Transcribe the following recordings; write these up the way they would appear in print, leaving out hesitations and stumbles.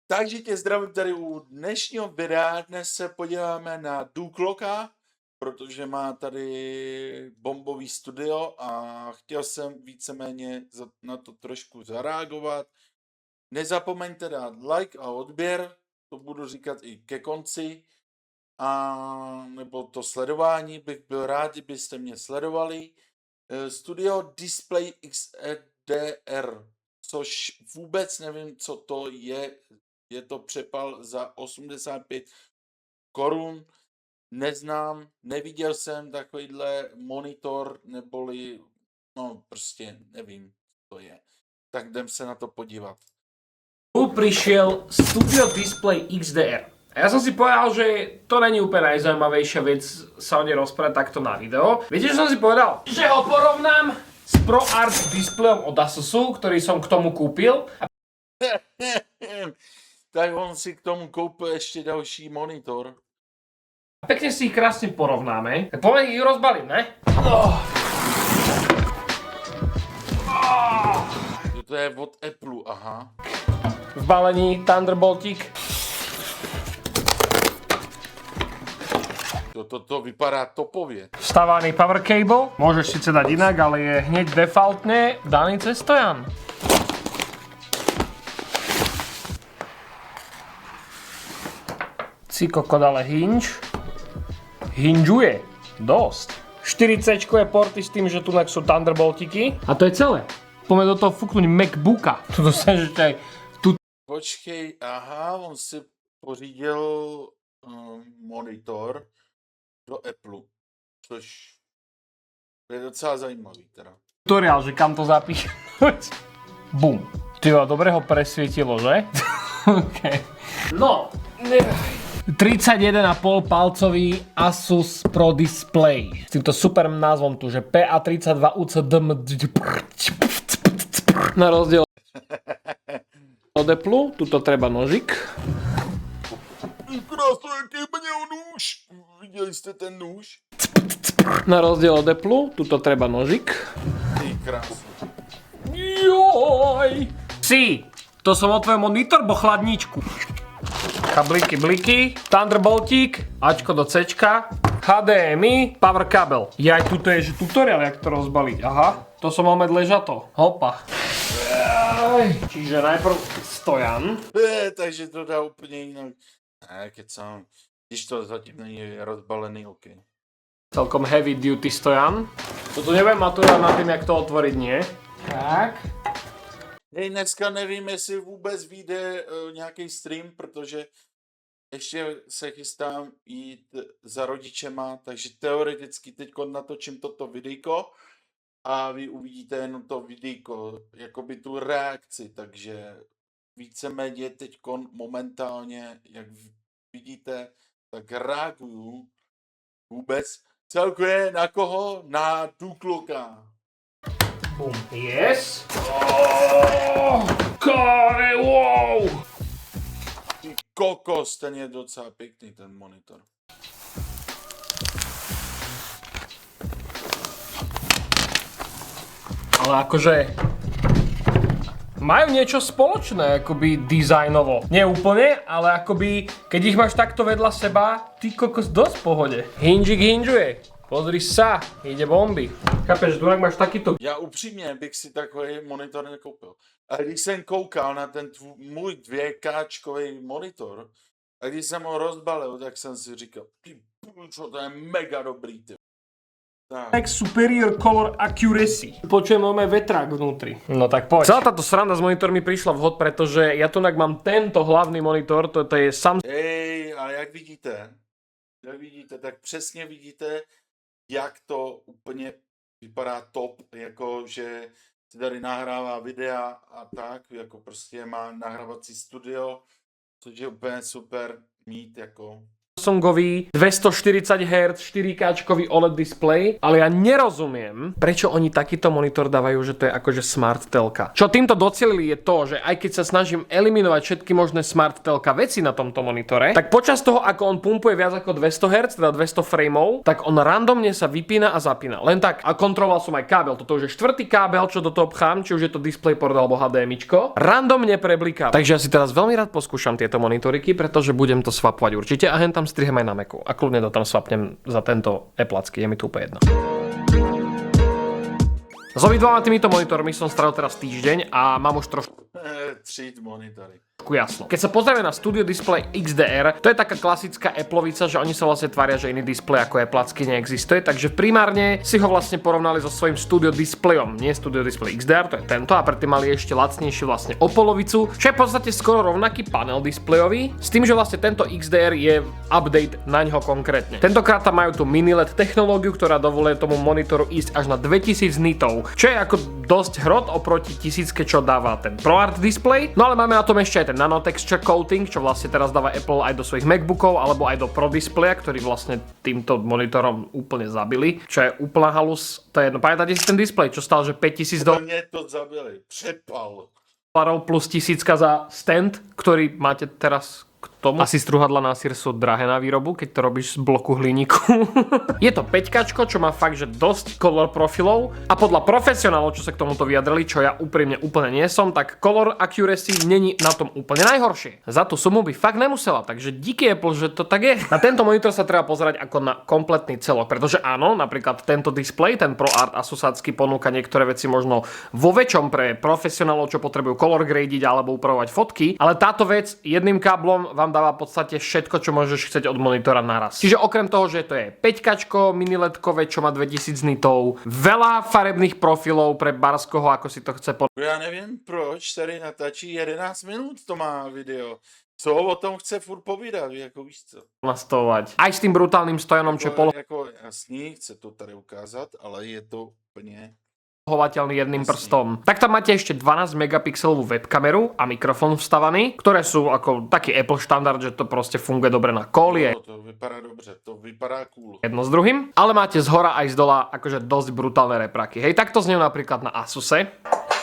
Takže tě zdravím tady u dnešního videa. Dnes se podíváme na Duclocka, protože má tady bombový studio a chtěl jsem víceméně na to trošku zareagovat. Nezapomeňte dát like a odběr, to budu říkat i ke konci, a nebo to sledování, bych byl rád, kdybyste mě sledovali. Studio Display XDR, což vůbec nevím, co to je to přepal za 85 korun, neznám, neviděl jsem takovýhle monitor, neboli, no prostě nevím, co to je. Tak jdem se na to podívat. Tu prišiel Studio Display XDR. A ja som si povedal, že to není úplne najzaujímavejšia vec sa o nej rozprávať takto na video. Viete, čo som si povedal? Že ho porovnám s ProArt displejom od Asusu, ktorý som k tomu kúpil. Tak on si k tomu koupil ještě další monitor. A pekne si ich krásne porovnáme. Tak poďme ich rozbalím, ne? To je od Apple, aha. V balení Thunderboltík. To vypadá topově. Vstávaný power cable. Môžeš síce dať inak, ale je hneď defaultne daný cez stojan. Cikokod ale hinge. Hingeuje. Dosť. 4C je porty s tým, že tu sú Thunderboltiky. A to je celé. Poďme do toho fúknuť MacBooka. Tu dostaneš ešte aj Počkej, aha, on si pořídil monitor do Apple, což je docela zajímavý teda. tutoriál, že kam to zapíchnuť. Bum. Tyjo, dobre ho presvietilo, že? Okay. No, 31,5 palcový Asus Pro Display. S týmto super názvom tu, že PA32UCDM. Na rozdiel od Apple, tuto treba nožik. Krásno, jaký měl nůž. Viděli jste ten nůž? Na rozdiel od Apple, tuto treba nožik. Ty krásno. Joj! Si, to som o tvojom monitor, bo chladničku. Kabliky, bliky, Thunderboltík, Ačko do Cčka, HDMI, power kabel. Jaj, tuto je, že tutoriál, jak to rozbaliť. Aha, to som mal mať ležato. Hopa. Čiže najprv stojan. Takže to dá úplně jinak. Ne, kecám. Když to zatím není rozbalený, OK. Celkom heavy duty stojan. Toto nebudem maturovať nad tým, jak to otvoriť, nie? Tak. Hej, dneska nevím, jestli vůbec vyjde nějaký stream, protože ještě se chystám jít za rodičema, takže teoreticky teď natočím toto videjko a vy uvidíte jenom to videjko, jakoby tu reakci, takže víceméně teď momentálně, jak vidíte, tak reaguju vůbec celkově na koho? Na Duclocka. Boom. Yes. Oh, kare, wow. Ty kokos, ten je docela pěkný, ten monitor. Ale akože majú niečo spoločné, akoby dizajnovo. Nie úplne, ale akoby, keď ich máš takto vedľa seba, ty kokos dosť v pohode. Hinžik hinžuje. Pozri sa, ide bomby. Chápeš, tu máš takýto... Já upřímně bych si takový monitor nekoupil. A když jsem koukal na ten můj 2K monitor, a když jsem ho rozbalil, tak jsem si říkal, ty čo, to je mega dobrý, ty. Tak. Superior Color Accuracy. Počujem máme vetrák vnútri. No tak poď. Celá táto sranda s monitormi prišla vhod, pretože ja tu mám tento hlavný monitor, to je Samsung. Hej, ale jak vidíte, tak přesně vidíte, jak to úplně vypadá top, jako že si tady nahrává videa a tak, jako prostě má nahrávací studio, což je úplně super mít, jako. Samsungový 240 Hz 4K OLED display, ale ja nerozumiem, prečo oni takýto monitor dávajú, že to je akože smart telka. Čo týmto docelili je to, že aj keď sa snažím eliminovať všetky možné smart telka veci na tomto monitore, tak počas toho, ako on pumpuje viac ako 200 Hz, teda 200 frameov, tak on randomne sa vypína a zapína. Len tak. A kontroloval som aj kábel. Toto už je štvrtý kábel, čo do toho pchám, či už je to DisplayPort alebo HDMIčko. Randomne prebliká. Takže ja si teraz veľmi rád poskúšam tieto monitoriky, pretože budem to swapovať určite a hen tam strihem aj na Macu. A kľudne to tam swapnem za tento Appleacký, je mi tu úplne jedno. S obidvoma týmito monitormi som strávil teraz týždeň a mám už trošku monitory. jasno. Keď sa pozrieme na Studio Display XDR, to je taká klasická Appleovica, že oni sa vlastne tvária, že iný displej ako Appleacký neexistuje, takže primárne si ho vlastne porovnali so svojím Studio Displayom, nie Studio Display XDR, to je tento, a predtým mali ešte lacnejší vlastne o polovicu, čo je v podstate skoro rovnaký panel displejový, s tým, že vlastne tento XDR je update na ňo konkrétne. Tentokrát tam majú tú mini LED technológiu, ktorá dovoluje tomu monitoru ísť až na 2000 nitov, čo je ako dosť hrot oproti 1000, čo dáva ten ProArt display. No ale máme na tom ešte aj ten nanotexture coating, čo vlastne teraz dáva Apple aj do svojich MacBookov alebo aj do Pro displeja, ktorý vlastne týmto monitorom úplne zabili, čo je úplná halus. To je jedno. Pamätáte si ten displej, čo stál, že $5000? Mne to zabili. Přepal. Plus 1000 za stand, ktorý máte teraz k tomu. Asi struhadla na sír sú drahé na výrobu, keď to robíš z bloku hliníku. Je to 5, čo má fakt, že dosť color profilov a podľa profesionálov, čo sa k tomuto vyjadrili, čo ja úprimne úplne nie som, tak color accuracy není na tom úplne najhoršie. Za tú sumu by fakt nemusela, takže díky Apple, že to tak je. Na tento monitor sa treba pozerať ako na kompletný celok, pretože áno, napríklad tento display, ten ProArt Asusácky ponúka niektoré veci možno vo väčšom pre profesionálov, čo potrebujú color gradiť alebo upravovať fotky, ale táto vec jedným káblom vám dáva v podstate všetko, čo môžeš chcieť od monitora naraz. Čiže okrem toho, že to je 5 mini LED-kové, čo má 2000 nitov, veľa farebných profilov pre Barskoho, ako si to chce Já nevím, proč tady natáčí 11 minut to má video. Co o tom chce furt povídat, jako víš co. nastavovať. Aj s tým brutálnym stojanom, čo je Jako jasný, chce to tady ukázat, ale je to úplně... polovateľný jedným prstom. Tak tam máte ešte 12 megapixelovú webkameru a mikrofón vstavaný, ktoré sú ako taký Apple štandard, že to proste funguje dobre na kolie. To vypadá dobře, to vypadá cool. Jedno s druhým, ale máte z hora aj z dola akože dosť brutálne repraky. Hej, takto znejú napríklad na Asuse.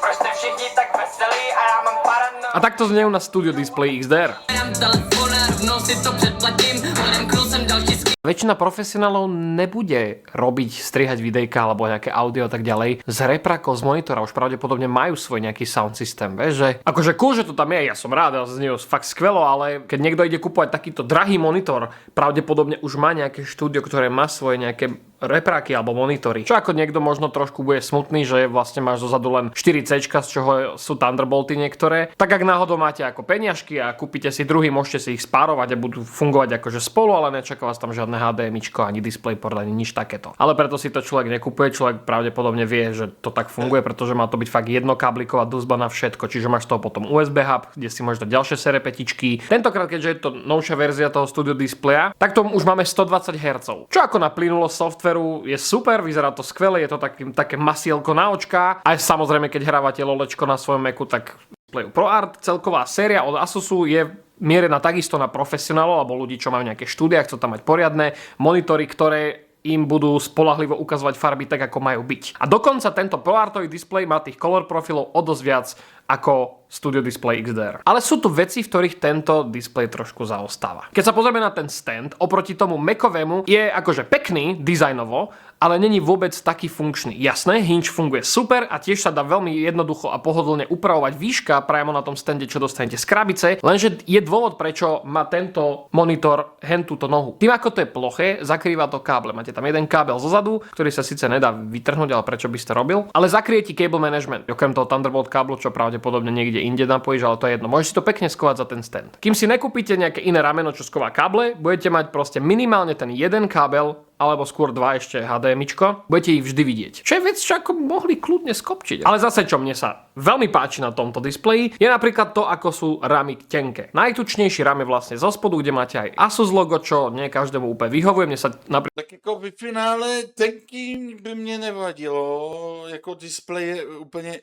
Proč jste všichni tak veselí a já mám parano. A takto znejú na Studio Display XDR. Dám telefon a rovnou si to předplatím, odemknul jsem další Väčšina profesionálov nebude robiť, strihať videjka alebo nejaké audio a tak ďalej z reprakov z monitora. Už pravdepodobne majú svoj nejaký sound systém, vieš, že akože cool, že to tam je, ja som rád, ja znie fakt skvelo, ale keď niekto ide kupovať takýto drahý monitor, pravdepodobne už má nejaké štúdio, ktoré má svoje nejaké repráky alebo monitory. Čo ako niekto možno trošku bude smutný, že vlastne máš dozadu len 4C, z čoho sú Thunderbolty niektoré. Tak ak náhodou máte ako peniažky a kúpite si druhý, môžete si ich spárovať a budú fungovať akože spolu, ale nečaká vás tam žiadne HDMIčko, ani DisplayPort, ani nič takéto. Ale preto si to človek nekupuje, človek pravdepodobne vie, že to tak funguje, pretože má to byť fakt jednokábliková dusba na všetko, čiže máš toho potom USB hub, kde si môžeš dať ďalšie série petičky. Tentokrát, keďže je to novšia verzia toho Studio Displaya, tak tomu už máme 120 Hz. Čo ako na plynulosť softveru je super, vyzerá to skvele, je to také masielko na očka. A samozrejme, keď hrávate lolečko na svojom Macu, tak ProArt celková séria od Asusu je mierená takisto na profesionálov alebo ľudí, čo majú nejaké štúdia, chcú tam mať poriadne monitory, ktoré im budú spoľahlivo ukazovať farby tak, ako majú byť. A dokonca tento ProArtový displej má tých color profilov o dosť viac ako Studio Display XDR. Ale sú tu veci, v ktorých tento displej trošku zaostáva. Keď sa pozrieme na ten stand, oproti tomu Macovému je akože pekný dizajnovo, ale není vôbec taký funkčný. Jasné, hinge funguje super a tiež sa dá veľmi jednoducho a pohodlne upravovať výška priamo na tom stande, čo dostanete z krabice, lenže je dôvod, prečo má tento monitor hen túto nohu. Tým ako to je ploché, zakrýva to káble. Máte tam jeden kábel zozadu, ktorý sa síce nedá vytrhnúť, ale prečo by ste robil, ale zakrie ti cable management. Okrem toho Thunderbolt káblu, čo pravdepodobne niekde inde napojíš, ale to je jedno. Môžeš si to pekne skovať za ten stand. Kým si nekúpite nejaké iné rameno, čo sková káble, budete mať proste minimálne ten jeden kábel alebo skôr dva ešte HDMIčko, budete ich vždy vidieť. Čo je vec, čo ako mohli kľudne skopčiť. Ale zase, čo mne sa veľmi páči na tomto displeji, je napríklad to, ako sú ramy tenké. Najtučnejší ram je vlastne zo spodu, kde máte aj Asus logo, čo nie každému úplne vyhovuje. Mne sa napríklad... Tak jako v finále tenký by mě nevadilo, jako displej je úplně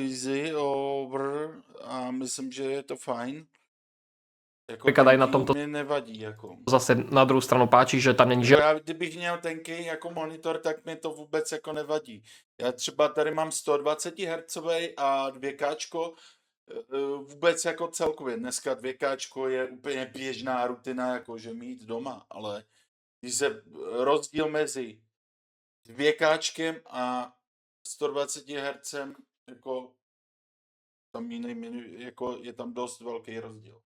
easy, over a myslím, že je to fajn. Jako Napríklad aj na tenký tomto mi nevadí, jako. zase na druhou stranu páči, že tam není žiadny Já, kdybych měl tenký jako monitor, tak mi to vůbec jako nevadí. Já třeba tady mám 120 Hz a 2K, vůbec jako celkově. Dneska 2K je úplně běžná rutina, jakože mít doma, ale když se rozdíl mezi 2K a 120 Hz, jako tam jako je tam dost velký rozdíl.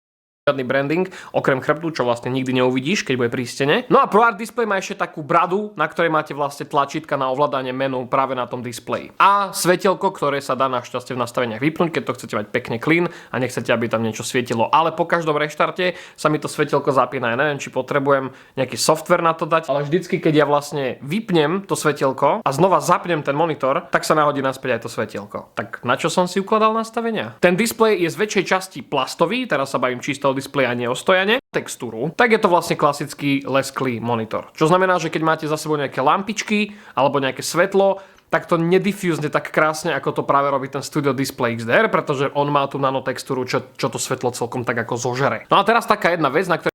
branding, okrem chrbtu, čo vlastne nikdy neuvidíš, keď bude pri stene. No a ProArt Display má ešte takú bradu, na ktorej máte vlastne tlačítka na ovládanie menu práve na tom displeji. A svetielko, ktoré sa dá našťastie v nastaveniach vypnúť, keď to chcete mať pekne clean a nechcete, aby tam niečo svietilo. Ale po každom reštarte sa mi to svetielko zapína. Ja neviem, či potrebujem nejaký software na to dať, ale vždycky, keď ja vlastne vypnem to svetielko a znova zapnem ten monitor, tak sa nahodí naspäť aj to svetielko. Tak na čo som si ukladal nastavenia? Ten displej je z väčšej časti plastový, teraz sa bavím čisto displeja, nie o stojane, textúru, tak je to vlastne klasický lesklý monitor. Čo znamená, že keď máte za sebou nejaké lampičky alebo nejaké svetlo, tak to nedifúzne tak krásne, ako to práve robí ten Studio Display XDR, pretože on má tú nanotextúru, čo to svetlo celkom tak ako zožere. No a teraz taká jedna vec, na ktorej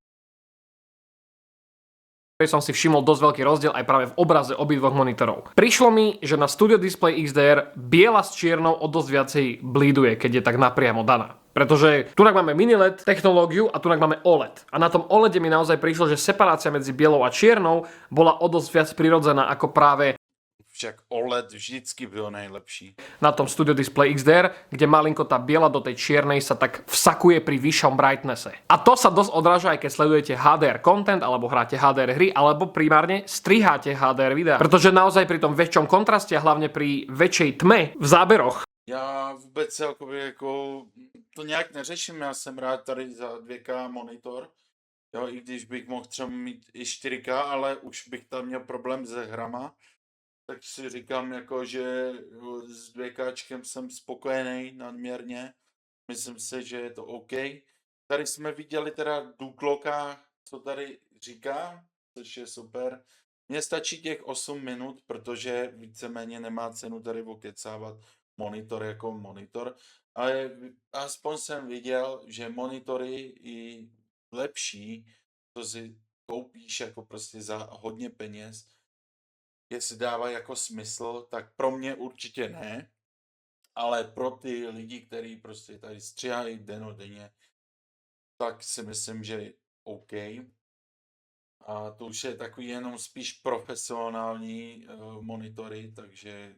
som si všimol dosť veľký rozdiel aj práve v obraze obidvoch monitorov. Prišlo mi, že na Studio Display XDR biela s čiernou o dosť viacej blíduje, keď je tak napriamo daná. Pretože tu máme mini LED technológiu a tu máme OLED. A na tom OLEDe mi naozaj prišlo, že separácia medzi bielou a čiernou bola o dosť viac prirodzená ako práve Však OLED vždycky byl nejlepší. na tom Studio Display XDR, kde malinko tá biela do tej čiernej sa tak vsakuje pri vyššom brightnesse. A to sa dosť odráža, aj keď sledujete HDR content, alebo hráte HDR hry, alebo primárne striháte HDR videa. Pretože naozaj pri tom väčšom kontraste a hlavne pri väčšej tme v záberoch Já vůbec celkově jako to nějak neřeším, já jsem rád tady za 2K monitor, jo, i když bych mohl třeba mít i 4K, ale už bych tam měl problém se hrama, tak si říkám jako, že s 2K jsem spokojený nadměrně, myslím si, že je to OK. Tady jsme viděli teda Duclocka, co tady říká, což je super. Mně stačí těch 8 minut, protože víceméně nemá cenu tady okecávat monitor jako monitor, ale aspoň jsem viděl, že monitory i lepší, to si koupíš jako prostě za hodně peněz, jestli dává jako smysl, tak pro mě určitě ne, ale pro ty lidi, kteří prostě tady stříhají dennodenně, tak si myslím, že je OK. A to už je takový jenom spíš profesionální monitory, takže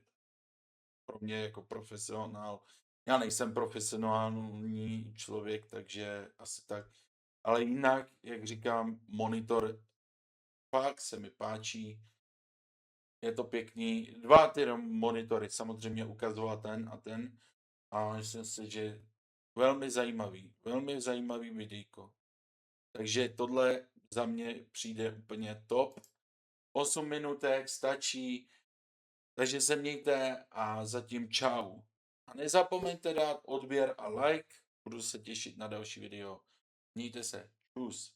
pro mě jako profesionál, já nejsem profesionální člověk, takže asi tak. Ale jinak, jak říkám, monitor fakt se mi páčí, je to pěkný. Dva ty monitory samozřejmě ukazoval ten a ten a myslím si, že velmi zajímavý videjko. Takže tohle za mě přijde úplně top. 8 minutek stačí, takže se mějte a zatím čau. A nezapomeňte dát odběr a like, budu se těšit na další video. Mějte se, čus.